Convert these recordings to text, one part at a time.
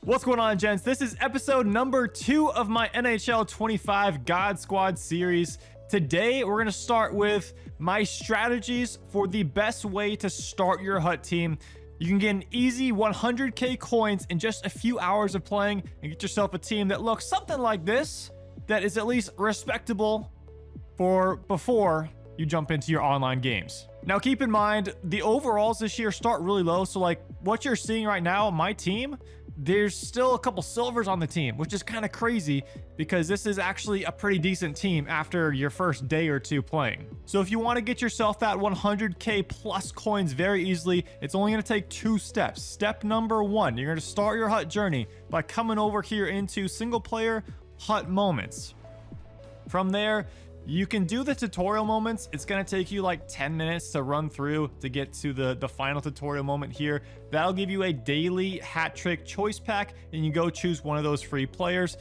What's going on, gents? This is episode number 2 of my NHL 25 God Squad series. Today, we're going to start with my strategies for the best way to start your HUT team. You can get an easy 100k coins in just a few hours of playing and get yourself a team that looks something like this, that is at least respectable for before you jump into your online games. Now, keep in mind, the overalls this year start really low. So like what you're seeing right now, my team, there's still a couple silvers on the team, which is kind of crazy because this is actually a pretty decent team after your first day or two playing. So if you want to get yourself that 100k plus coins very easily, it's only going to take 2 steps. Step number 1, you're going to start your HUT journey by coming over here into single player HUT moments. From there, you can do the tutorial moments. It's going to take you like 10 minutes to run through to get to the final tutorial moment here. That'll give you a daily hat trick choice pack, and you go choose one of those free players.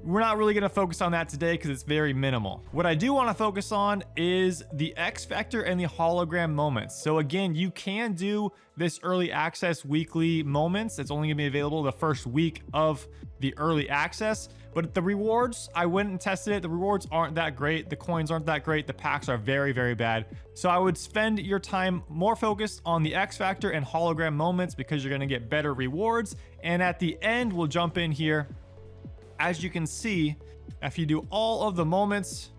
We're not really going to focus on that today because it's very minimal. What I do want to focus on is the X Factor and the hologram moments. So again, you can do this early access weekly moments. It's only going to be available the first week of the early access. But the rewards, I went and tested it. The rewards aren't that great. The coins aren't that great. The packs are very, very bad. So I would spend your time more focused on the X Factor and hologram moments because you're going to get better rewards. And at the end, we'll jump in here. As you can see, if you do all of the moments,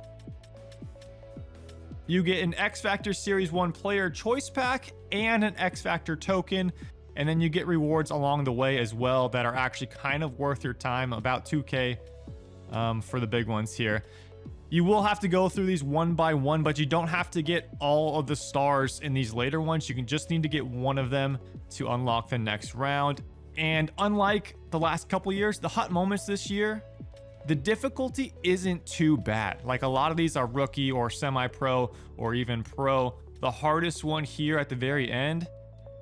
you get an X Factor Series 1 player choice pack and an X Factor token. And then you get rewards along the way as well that are actually kind of worth your time, about 2k for the big ones here. You will have to go through these one by one, but you don't have to get all of the stars in these later ones. You can just need to get one of them to unlock the next round. And unlike the last couple years, the HUT moments this year, the difficulty isn't too bad. Like a lot of these are rookie or semi-pro or even pro. The hardest one here at the very end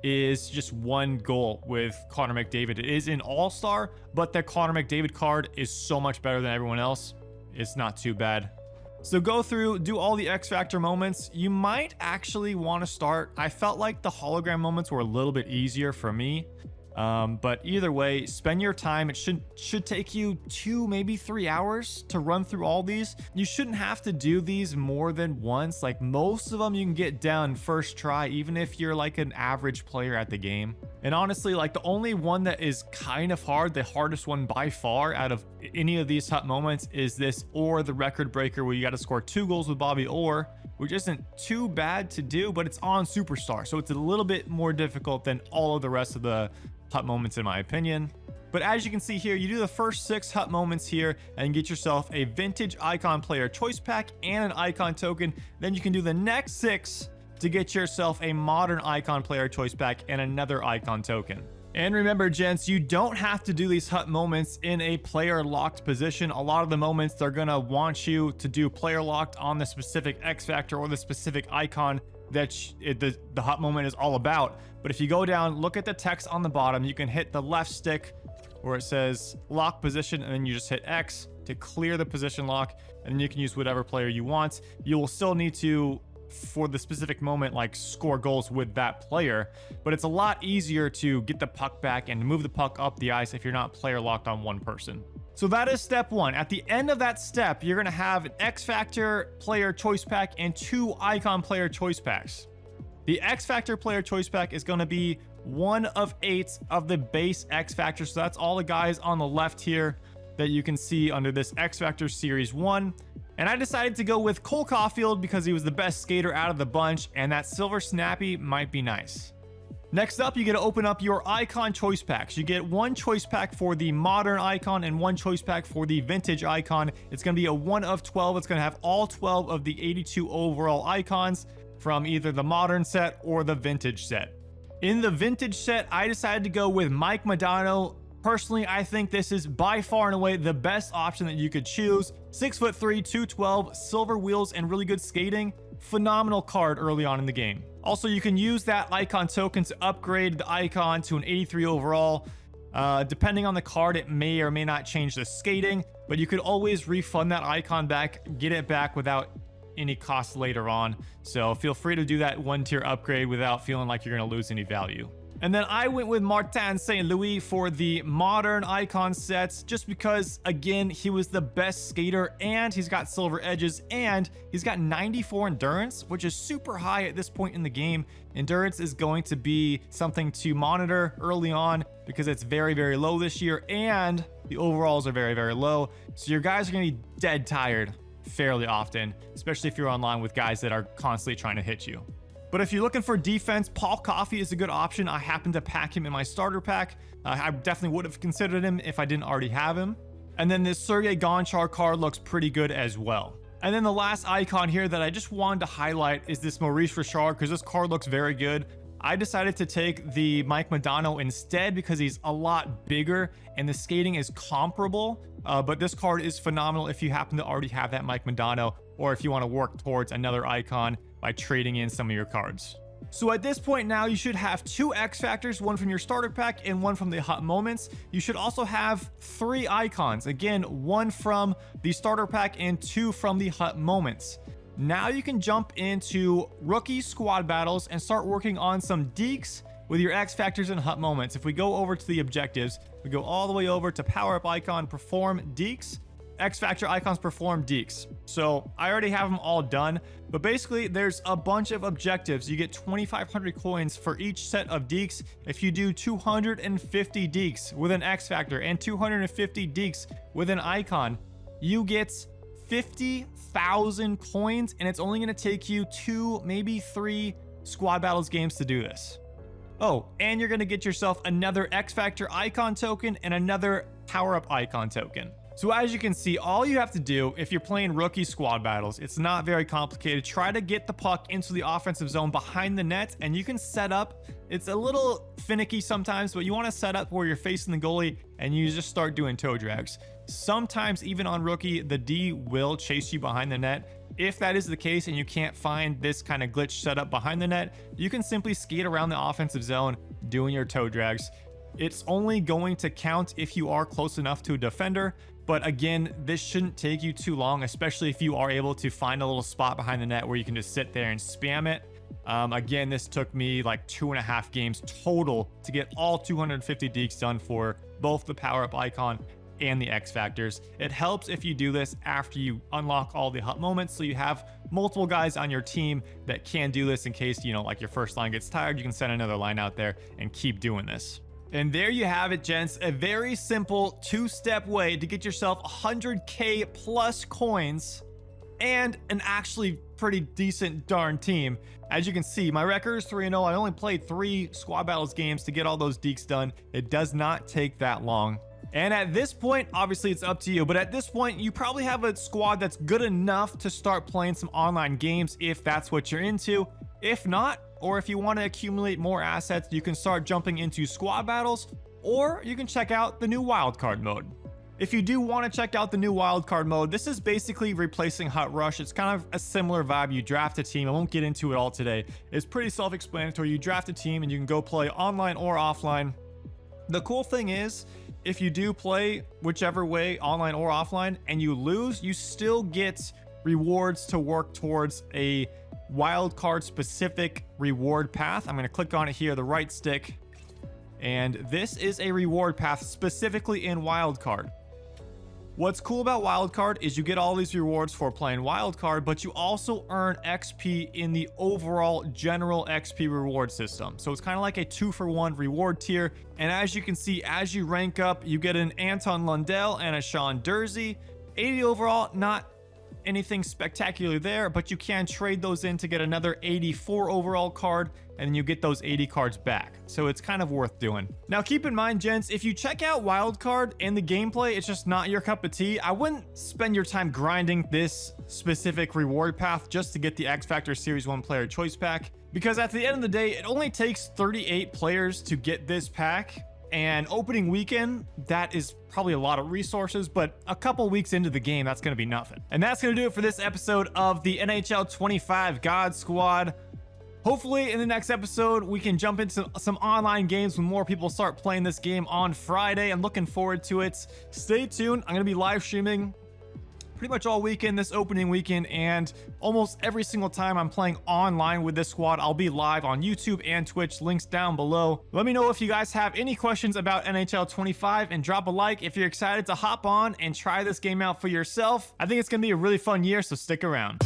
is just 1 goal with Connor McDavid. It is an all-star, but the Connor McDavid card is so much better than everyone else. It's not too bad. So go through, do all the X Factor moments. You might actually want to start. I felt like the hologram moments were a little bit easier for me. But either way, spend your time. It should take you 2, maybe 3 hours to run through all these. You shouldn't have to do these more than once. Like most of them you can get done first try, even if you're like an average player at the game. And honestly, like the only one that is kind of hard, the hardest one by far out of any of these HUT moments is this or the record breaker where you got to score 2 goals with Bobby Orr, which isn't too bad to do, but it's on Superstar. So it's a little bit more difficult than all of the rest of the HUT moments in my opinion. But as you can see here, you do the first 6 HUT moments here and get yourself a vintage icon player choice pack and an icon token. Then you can do the next 6 to get yourself a modern icon player choice pack and another icon token. And remember, gents, you don't have to do these HUT moments in a player locked position. A lot of the moments they're gonna want you to do player locked on the specific X Factor or the specific icon that the HUT moment is all about. But if you go down, look at the text on the bottom, you can hit the left stick where it says lock position, and then you just hit X to clear the position lock, and then you can use whatever player you want. You will still need to, for the specific moment, like score goals with that player, but it's a lot easier to get the puck back and move the puck up the ice if you're not player locked on one person. So that is step 1. At the end of that step, you're going to have an X Factor player choice pack and 2 icon player choice packs. The X Factor player choice pack is going to be 1 of 8 of the base X Factor. So that's all the guys on the left here that you can see under this X Factor Series 1. And I decided to go with Cole Caulfield because he was the best skater out of the bunch, and that silver snappy might be nice. Next up, you get to open up your icon choice packs. You get 1 choice pack for the modern icon and 1 choice pack for the vintage icon. It's going to be a 1 of 12. It's going to have all 12 of the 82 overall icons from either the modern set or the vintage set. In the vintage set, I decided to go with Mike Modano. Personally, I think this is by far and away the best option that you could choose. 6'3", 212, silver wheels, and really good skating. Phenomenal card early on in the game. Also, you can use that icon token to upgrade the icon to an 83 overall. Depending on the card, it may or may not change the skating, but you could always refund that icon back, get it back without any cost later on. So feel free to do that 1 tier upgrade without feeling like you're going to lose any value. And then I went with Martin St. Louis for the modern icon sets, just because, again, he was the best skater and he's got silver edges and he's got 94 endurance, which is super high at this point in the game. Endurance is going to be something to monitor early on because it's very, very low this year and the overalls are very, very low. So your guys are going to be dead tired fairly often, especially if you're online with guys that are constantly trying to hit you. But if you're looking for defense, Paul Coffey is a good option. I happen to pack him in my starter pack. I definitely would have considered him if I didn't already have him. And then this Sergei Gonchar card looks pretty good as well. And then the last icon here that I just wanted to highlight is this Maurice Richard, because this card looks very good. I decided to take the Mike Modano instead because he's a lot bigger and the skating is comparable. But this card is phenomenal if you happen to already have that Mike Modano, or if you want to work towards another icon by trading in some of your cards. So at this point now, you should have 2 X Factors, one from your starter pack and one from the Hot Moments. You should also have 3 icons. Again, 1 from the starter pack and 2 from the Hot Moments. Now you can jump into rookie squad battles and start working on some dekes with your X Factors and Hot Moments. If we go over to the objectives, we go all the way over to Power Up Icon, Perform Dekes. X Factor icons perform dekes. So I already have them all done, but basically there's a bunch of objectives. You get 2,500 coins for each set of dekes. If you do 250 dekes with an X Factor and 250 dekes with an icon, you get 50,000 coins, and it's only going to take you 2, maybe 3 squad battles games to do this. Oh, and you're going to get yourself another X Factor icon token and another Power Up icon token. So as you can see, all you have to do if you're playing rookie squad battles, it's not very complicated. Try to get the puck into the offensive zone behind the net, and you can set up. It's a little finicky sometimes, but you want to set up where you're facing the goalie and you just start doing toe drags. Sometimes even on rookie, the D will chase you behind the net. If that is the case and you can't find this kind of glitch setup behind the net, you can simply skate around the offensive zone doing your toe drags. It's only going to count if you are close enough to a defender. But again, this shouldn't take you too long, especially if you are able to find a little spot behind the net where you can just sit there and spam it. Again, this took me like 2.5 games total to get all 250 dekes done for both the Power Up icon and the X Factors. It helps if you do this after you unlock all the Hot Moments, so you have multiple guys on your team that can do this in case, you know, like your first line gets tired, you can send another line out there and keep doing this. And there you have it, gents. A very simple 2-step way to get yourself 100k plus coins and an actually pretty decent darn team. As you can see, my record is 3-0. I only played 3 squad battles games to get all those dekes done. It does not take that long. And at this point, obviously it's up to you, but at this point, you probably have a squad that's good enough to start playing some online games if that's what you're into. If not, or if you want to accumulate more assets, you can start jumping into squad battles, or you can check out the new wildcard mode. If you do want to check out the new wildcard mode, this is basically replacing Hot Rush. It's kind of a similar vibe. You draft a team. I won't get into it all today. It's pretty self-explanatory. You draft a team and you can go play online or offline. The cool thing is, if you do play whichever way, online or offline, and you lose, you still get rewards to work towards a wildcard specific reward path. I'm going to click on it here, the right stick, and this is a reward path specifically in wildcard. What's cool about wildcard is you get all these rewards for playing wildcard, but you also earn XP in the overall general XP reward system. So it's kind of like a 2-for-1 reward tier. And as you can see, as you rank up, you get an Anton Lundell and a Sean Dursey. 80 overall, not anything spectacular there, but you can trade those in to get another 84 overall card, and then you get those 80 cards back. So it's kind of worth doing. Now keep in mind, gents, if you check out wildcard and the gameplay, it's just not your cup of tea, I wouldn't spend your time grinding this specific reward path just to get the X Factor Series 1 player choice pack, because at the end of the day, it only takes 38 players to get this pack. And opening weekend, that is probably a lot of resources, but a couple weeks into the game, that's going to be nothing. And that's going to do it for this episode of the NHL 25 God Squad. Hopefully in the next episode, we can jump into some online games when more people start playing this game on Friday. I'm looking forward to it. Stay tuned. I'm going to be live streaming pretty much all weekend this opening weekend, and almost every single time I'm playing online with this squad, I'll be live on YouTube and Twitch. Links down below. Let me know if you guys have any questions about NHL 25 and drop a like if you're excited to hop on and try this game out for yourself. I think it's gonna be a really fun year, so stick around.